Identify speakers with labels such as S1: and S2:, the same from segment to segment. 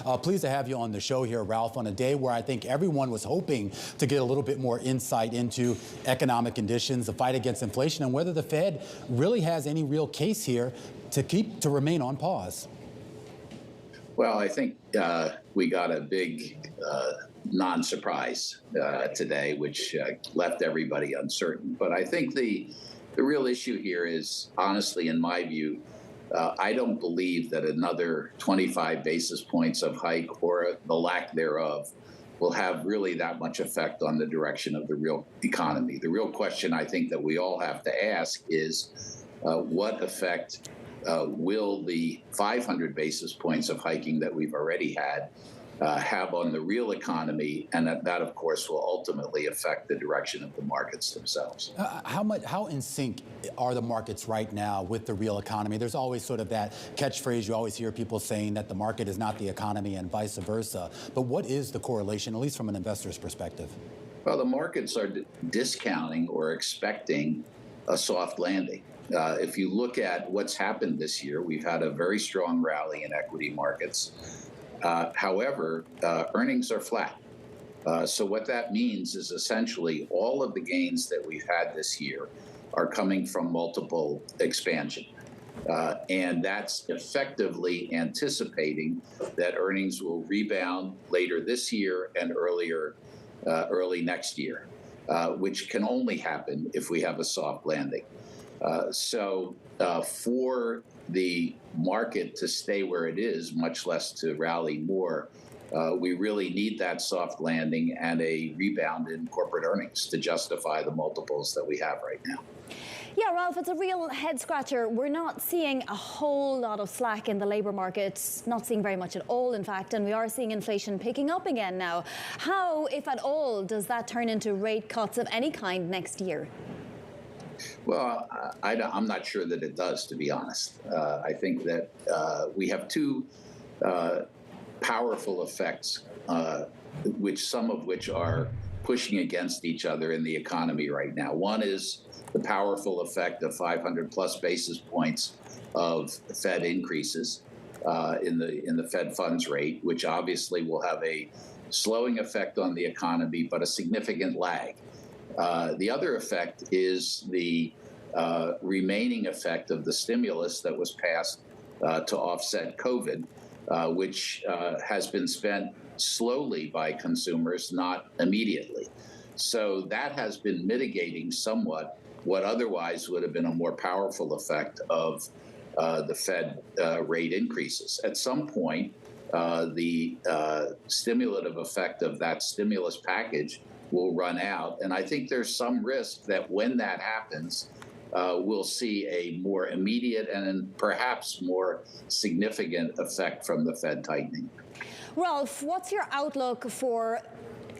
S1: Pleased to have you on the show here, Ralph, on a day where I think everyone was hoping to get a little bit more insight into economic conditions, the fight against inflation, and whether the Fed really has any real case here to remain on pause.
S2: Well, I think we got a big non-surprise today, which left everybody uncertain. But I think the real issue here is, honestly, in my view, I don't believe that another 25 basis points of hike or the lack thereof will have really that much effect on the direction of the real economy. The real question I think that we all have to ask is what effect will the 500 basis points of hiking that we've already had have on the real economy, and that, of course, will ultimately affect the direction of the markets themselves.
S1: How in sync are the markets right now with the real economy? There's always sort of that catchphrase you always hear people saying that the market is not the economy and vice versa. But what is the correlation, at least from an investor's perspective?
S2: Well, the markets are discounting or expecting a soft landing. If you look at what's happened this year, we've had a very strong rally in equity markets. However, earnings are flat. So what that means is essentially all of the gains that we've had this year are coming from multiple expansion. And that's effectively anticipating that earnings will rebound later this year and early next year, which can only happen if we have a soft landing. So for the market to stay where it is, much less to rally more, we really need that soft landing and a rebound in corporate earnings to justify the multiples that we have right now.
S3: Yeah, Ralph, it's a real head scratcher. We're not seeing a whole lot of slack in the labour markets, not seeing very much at all, in fact, and we are seeing inflation picking up again now. How, if at all, does that turn into rate cuts of any kind next year?
S2: Well, I'm not sure that it does, to be honest. I think that we have two powerful effects, some of which are pushing against each other in the economy right now. One is the powerful effect of 500 plus basis points of Fed increases in the Fed funds rate, which obviously will have a slowing effect on the economy, but a significant lag. The other effect is the remaining effect of the stimulus that was passed to offset COVID, which has been spent slowly by consumers, not immediately. So that has been mitigating somewhat what otherwise would have been a more powerful effect of the Fed rate increases. At some point, the stimulative effect of that stimulus package will run out. And I think there's some risk that when that happens, we'll see a more immediate and perhaps more significant effect from the Fed tightening.
S3: Ralph, what's your outlook for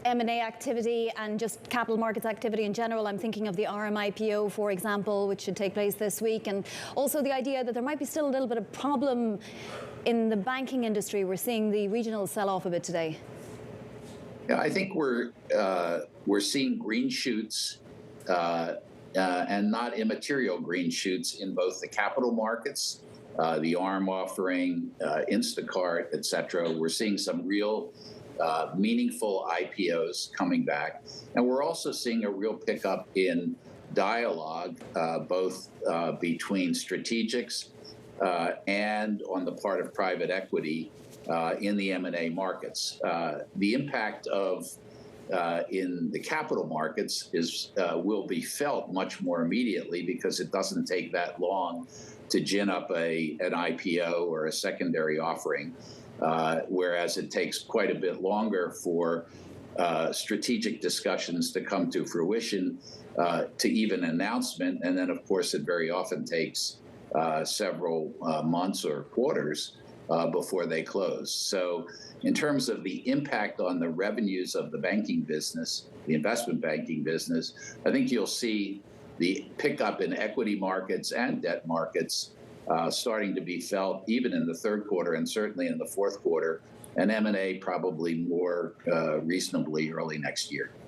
S3: M&A activity and just capital markets activity in general? I'm thinking of the RMIPO, for example, which should take place this week, and also the idea that there might be still a little bit of problem in the banking industry. We're seeing the regionals sell off a bit today.
S2: Yeah, I think we're seeing green shoots and not immaterial green shoots in both the capital markets, the ARM offering, Instacart, et cetera. We're seeing some real meaningful IPOs coming back. And we're also seeing a real pickup in dialogue, both between strategics and on the part of private equity in the M&A markets. The impact of in the capital markets will be felt much more immediately because it doesn't take that long to gin up an IPO or a secondary offering, whereas it takes quite a bit longer for strategic discussions to come to fruition, to even announcement. And then, of course, it very often takes several months or quarters before they close. So in terms of the impact on the revenues of the banking business, the investment banking business, I think you'll see the pickup in equity markets and debt markets starting to be felt even in the third quarter and certainly in the fourth quarter, and M&A probably more reasonably early next year.